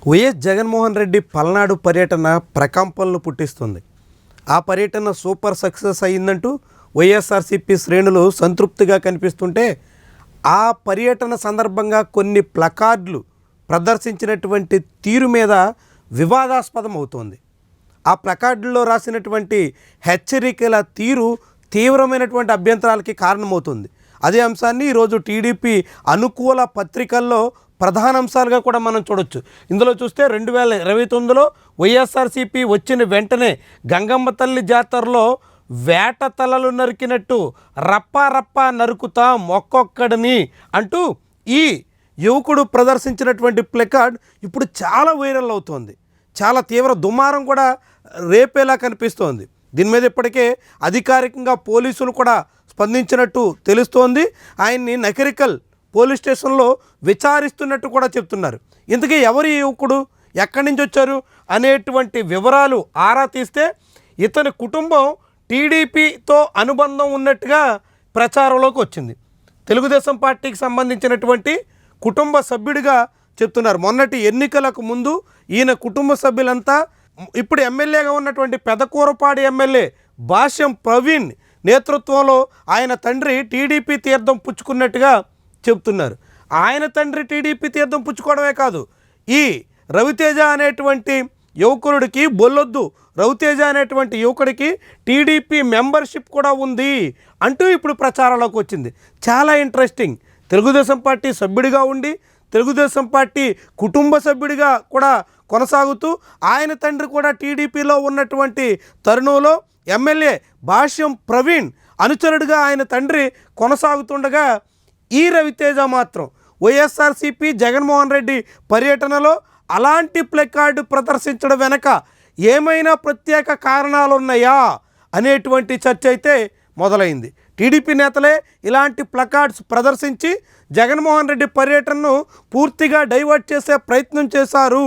YS Jaganmohan Reddy Palnadu పర్యటన ప్రకంపనలు పుట్టిస్తుంది. ఆ పర్యటన సూపర్ సక్సెస్ అయ్యిందంటూ వైఎస్ఆర్సీపీ శ్రేణులు సంతృప్తిగా కనిపిస్తుంటే, ఆ పర్యటన సందర్భంగా కొన్ని ప్లకార్డులు ప్రదర్శించినటువంటి తీరు మీద వివాదాస్పదం అవుతోంది. ఆ ప్లకార్డుల్లో రాసినటువంటి హెచ్చరికల తీరు తీవ్రమైనటువంటి అభ్యంతరాలకి కారణమవుతుంది. అదే అంశాన్ని ఈరోజు టీడీపీ అనుకూల పత్రికల్లో ప్రధాన అంశాలుగా కూడా మనం చూడొచ్చు. ఇందులో చూస్తే 2029లో వైఎస్ఆర్సీపీ వచ్చిన వెంటనే గంగమ్మ తల్లి జాతరలో వేట తలలు నరికినట్టు రప్పా నరుకుతాం ఒక్కొక్కడిని అంటూ ఈ యువకుడు ప్రదర్శించినటువంటి ప్లకార్డ్ ఇప్పుడు చాలా వైరల్ అవుతోంది. చాలా తీవ్ర దుమారం కూడా రేపేలా కనిపిస్తోంది. దీని మీద ఇప్పటికే అధికారికంగా పోలీసులు కూడా స్పందించినట్టు తెలుస్తోంది. ఆయన్ని నకరికల్ పోలీస్ స్టేషన్లో విచారిస్తున్నట్టు కూడా చెప్తున్నారు. ఇంతకీ ఎవరు ఈ యువకుడు, ఎక్కడి నుంచి వచ్చారు అనేటువంటి వివరాలు ఆరా తీస్తే ఇతని కుటుంబం టీడీపీతో అనుబంధం ఉన్నట్టుగా ప్రచారంలోకి వచ్చింది. తెలుగుదేశం పార్టీకి సంబంధించినటువంటి కుటుంబ సభ్యుడిగా చెప్తున్నారు. మొన్నటి ఎన్నికలకు ముందు ఈయన కుటుంబ సభ్యులంతా ఇప్పుడు ఎమ్మెల్యేగా ఉన్నటువంటి పెదకూరపాడు ఎమ్మెల్యే భాష్యం ప్రవీణ్ నేతృత్వంలో ఆయన తండ్రి టీడీపీ తీర్థం పుచ్చుకున్నట్టుగా చెప్తున్నారు. ఆయన తండ్రి టీడీపీ తీర్థం పుచ్చుకోవడమే కాదు, ఈ రవితేజ అనేటువంటి యువకుడికి బొల్లొద్దు రవితేజ అనేటువంటి యువకుడికి టీడీపీ మెంబర్షిప్ కూడా ఉంది అంటూ ఇప్పుడు ప్రచారంలోకి వచ్చింది. చాలా ఇంట్రెస్టింగ్. తెలుగుదేశం పార్టీ సభ్యుడిగా ఉండి తెలుగుదేశం పార్టీ కుటుంబ సభ్యుడిగా కూడా కొనసాగుతూ ఆయన తండ్రి కూడా టీడీపీలో ఉన్నటువంటి తరుణంలో ఎమ్మెల్యే భాష్యం ప్రవీణ్ అనుచరుడిగా ఆయన తండ్రి కొనసాగుతుండగా ఈ రవితేజ మాత్రం వైఎస్ఆర్సీపీ జగన్మోహన్ రెడ్డి పర్యటనలో అలాంటి ప్లకార్డు ప్రదర్శించడం వెనక ఏమైనా ప్రత్యేక కారణాలు ఉన్నాయా అనేటువంటి చర్చ అయితే మొదలైంది. టీడీపీ నేతలే ఇలాంటి ప్లకార్డ్స్ ప్రదర్శించి జగన్మోహన్ రెడ్డి పర్యటనను పూర్తిగా డైవర్ట్ చేసే ప్రయత్నం చేశారు,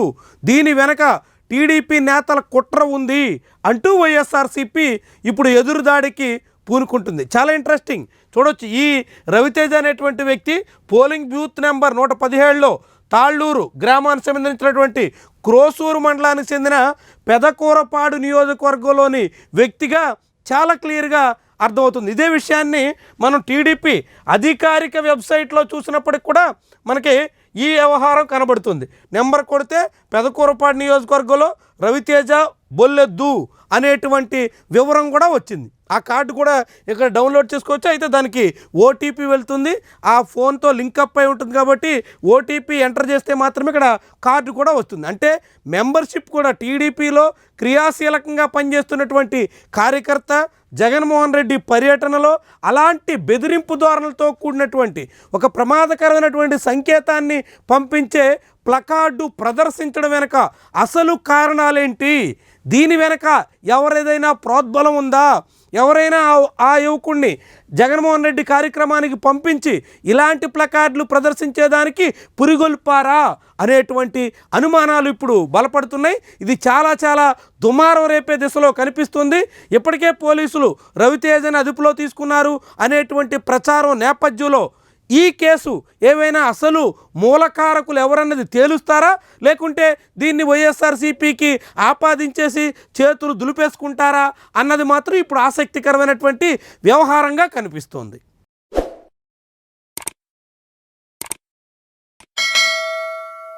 దీని వెనక టీడీపీ నేతల కుట్ర ఉంది అంటూ వైఎస్ఆర్సీపీ ఇప్పుడు ఎదురుదాడికి పూనుకుంటుంది. చాలా ఇంట్రెస్టింగ్ చూడొచ్చు. ఈ రవితేజ అనేటువంటి వ్యక్తి పోలింగ్ బూత్ నెంబర్ 117లో తాళ్ళూరు గ్రామానికి సంబంధించినటువంటి క్రోసూరు మండలానికి చెందిన పెదకూరపాడు నియోజకవర్గంలోని వ్యక్తిగా చాలా క్లియర్గా అర్థమవుతుంది. ఇదే విషయాన్ని మనం టీడీపీ అధికారిక వెబ్సైట్లో చూసినప్పటికి కూడా మనకి ఈ వ్యవహారం కనబడుతుంది. నెంబర్ కొడితే పెదకూరపాడు నియోజకవర్గంలో రవితేజ బొల్లెద్దు అనేటువంటి వివరం కూడా వచ్చింది. ఆ కార్డు కూడా ఇక్కడ డౌన్లోడ్ చేసుకోవచ్చు. అయితే దానికి ఓటీపీ వెళ్తుంది, ఆ ఫోన్తో లింకప్ అయి ఉంటుంది కాబట్టి ఓటీపీ ఎంటర్ చేస్తే మాత్రమే ఇక్కడ కార్డు కూడా వస్తుంది. అంటే మెంబర్షిప్ కూడా టీడీపీలో క్రియాశీలకంగా పనిచేస్తున్నటువంటి కార్యకర్త జగన్మోహన్ రెడ్డి పర్యటనలో అలాంటి బెదిరింపు ధోరణులతో కూడినటువంటి ఒక ప్రమాదకరమైనటువంటి సంకేతాన్ని పంపించే ప్లకార్డు ప్రదర్శించడం వెనక అసలు కారణాలేంటి, దీని వెనక ఎవరేదైనా ప్రోద్బలం ఉందా, ఎవరైనా ఆ యువకుడిని జగన్మోహన్ రెడ్డి కార్యక్రమానికి పంపించి ఇలాంటి ప్లకార్డులు ప్రదర్శించేదానికి పురిగొల్పారా అనేటువంటి అనుమానాలు ఇప్పుడు బలపడుతున్నాయి. ఇది చాలా దుమారం రేపే దిశలో కనిపిస్తుంది. ఇప్పటికే పోలీసులు రవితేజని అదుపులో తీసుకున్నారు అనేటువంటి ప్రచారం నేపథ్యంలో ఈ కేసు ఏవైనా అసలు మూలకారకులు ఎవరన్నది తేలుస్తారా, లేకుంటే దీన్ని వైఎస్ఆర్సీపీకి ఆపాదించేసి చేతులు దులిపేసుకుంటారా అన్నది మాత్రం ఇప్పుడు ఆసక్తికరమైనటువంటి వ్యవహారంగా కనిపిస్తోంది.